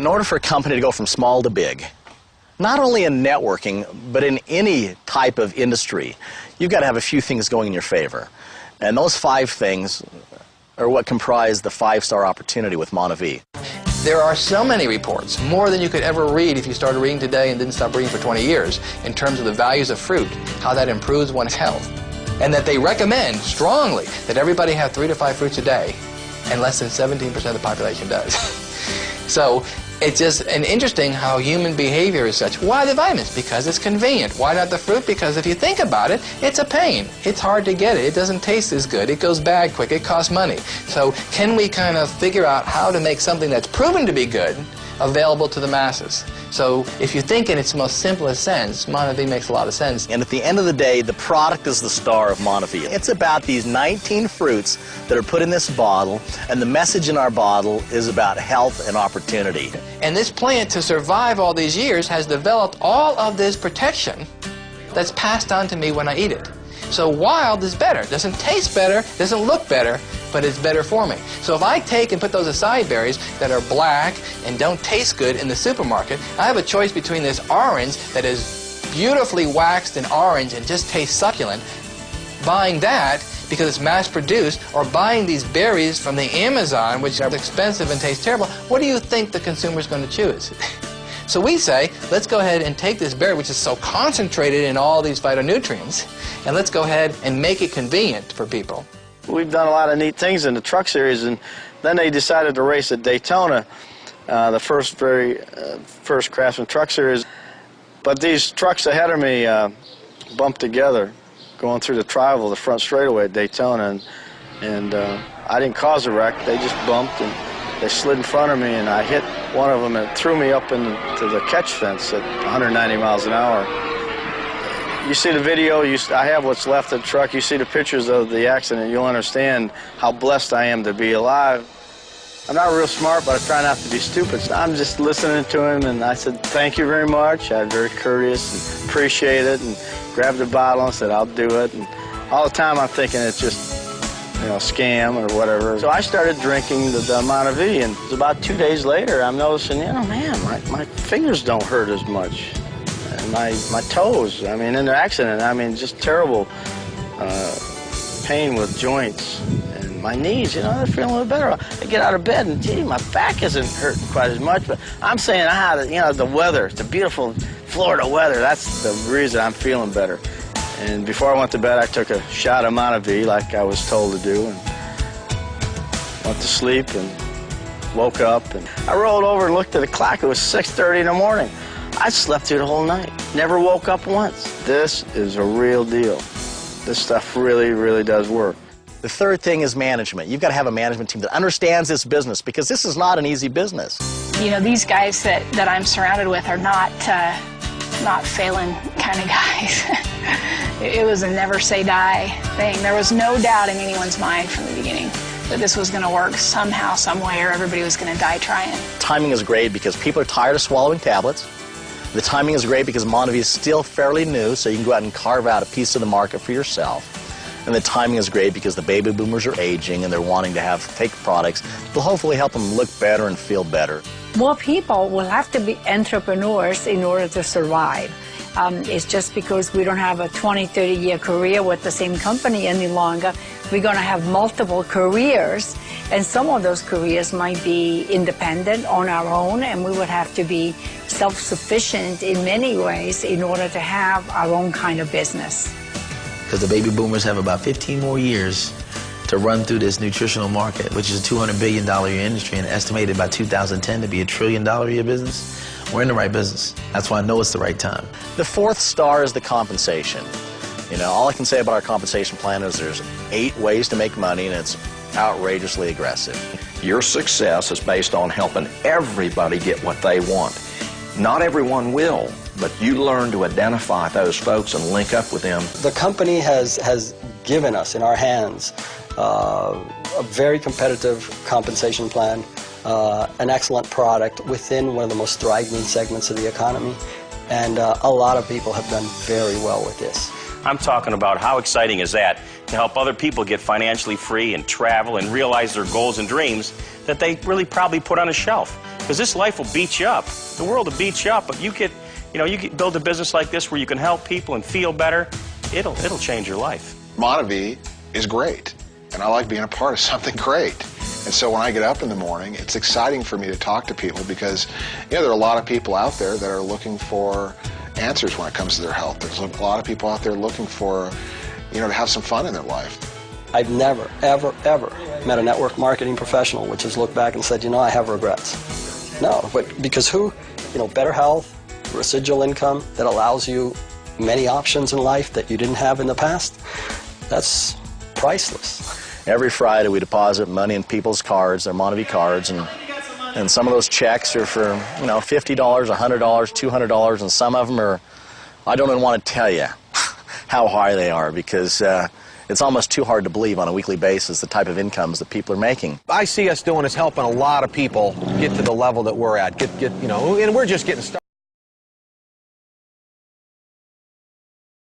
In order for a company to go from small to big, not only in networking, but in any type of industry, you've got to have a few things going in your favor. And those 5 things are what comprise the 5-star opportunity with Monavi. There are so many reports, more than you could ever read if you started reading today and didn't stop reading for 20 years, in terms of the values of fruit, how that improves one's health, and that they recommend strongly that everybody have 3 to 5 fruits a day, and less than 17% of the population does. So it's just an interesting how human behavior is such. Why the vitamins? Because it's convenient. Why not the fruit? Because if you think about it, it's a pain. It's hard to get it. It doesn't taste as good. It goes bad quick. It costs money. So can we kind of figure out how to make something that's proven to be good available to the masses? So if you think in its most simplest sense, Monavi makes a lot of sense. And at the end of the day, the product is the star of Monavi. It's about these 19 fruits that are put in this bottle, and the message in our bottle is about health and opportunity. And this plant, to survive all these years, has developed all of this protection that's passed on to me when I eat it. So wild is better. It doesn't taste better, doesn't look better, but it's better for me. So if I take and put those acai berries that are black and don't taste good in the supermarket, I have a choice between this orange that is beautifully waxed and orange and just tastes succulent, buying that because it's mass-produced, or buying these berries from the Amazon, which are expensive and taste terrible. What do you think the consumer's going to choose? So we say, let's go ahead and take this berry, which is so concentrated in all these phytonutrients, and let's go ahead and make it convenient for people. We've done a lot of neat things in the truck series, and then they decided to race at Daytona, the first Craftsman Truck Series. But these trucks ahead of me bumped together going through the Triangle, the front straightaway at Daytona, and I didn't cause a wreck. They just bumped, and they slid in front of me, and I hit one of them and threw me up into the catch fence at 190 miles an hour. You see the video, I have what's left of the truck, you see the pictures of the accident, you'll understand how blessed I am to be alive. I'm not real smart, but I try not to be stupid. So I'm just listening to him, and I said, thank you very much. I was very courteous and appreciate it, and grabbed the bottle and said, I'll do it. And all the time I'm thinking it's just, you know, scam or whatever. So I started drinking the Monavi, and it was about 2 days later, I'm noticing, you know, man, my fingers don't hurt as much. And my toes, I mean, in the accident, I mean, just terrible pain with joints. And my knees, you know, they're feeling a little better. I get out of bed, and gee, my back isn't hurting quite as much, but I'm saying, you know, the weather, it's the beautiful Florida weather, that's the reason I'm feeling better. And before I went to bed, I took a shot of Monavi like I was told to do, and went to sleep and woke up. And I rolled over and looked at the clock. It was 6:30 in the morning. I slept through the whole night. Never woke up once. This is a real deal. This stuff really, really does work. The third thing is management. You've got to have a management team that understands this business, because this is not an easy business. You know, these guys that I'm surrounded with are not failing kind of guys. It was a never say die thing. There was no doubt in anyone's mind from the beginning that this was going to work somehow, some way, or everybody was going to die trying. Timing is great because people are tired of swallowing tablets. The timing is great because Monavi is still fairly new, so you can go out and carve out a piece of the market for yourself. And the timing is great because the baby boomers are aging and they're wanting to take products that will hopefully help them look better and feel better. More people will have to be entrepreneurs in order to survive. It's just because we don't have a 20, 30-year career with the same company any longer. We're going to have multiple careers, and some of those careers might be independent on our own, and we would have to be self-sufficient in many ways in order to have our own kind of business. Because the baby boomers have about 15 more years to run through this nutritional market, which is a $200 billion a year industry and estimated by 2010 to be a $1 trillion a year business. We're in the right business. That's why I know it's the right time. The fourth star is the compensation. You know, all I can say about our compensation plan is there's 8 ways to make money, and it's outrageously aggressive. Your success is based on helping everybody get what they want. Not everyone will, but you learn to identify those folks and link up with them. The company has given us in our hands a very competitive compensation plan, an excellent product within one of the most thriving segments of the economy, and a lot of people have done very well with this. I'm talking about how exciting is that to help other people get financially free and travel and realize their goals and dreams that they really probably put on a shelf. Because this life will beat you up. The world will beat you up. If you get, build a business like this where you can help people and feel better, it'll change your life. Monavi is great, and I like being a part of something great. And so when I get up in the morning, it's exciting for me to talk to people because, there are a lot of people out there that are looking for answers when it comes to their health. There's a lot of people out there looking for, to have some fun in their life. I've never, ever, ever met a network marketing professional which has looked back and said, I have regrets. No, but because better health, residual income that allows you many options in life that you didn't have in the past, that's priceless. Every Friday we deposit money in people's cards, their Monavi cards, and some of those checks are for, $50, $100, $200, and some of them are, I don't even want to tell you how high they are because it's almost too hard to believe on a weekly basis the type of incomes that people are making. I see us doing is helping a lot of people get to the level that we're at, and we're just getting started.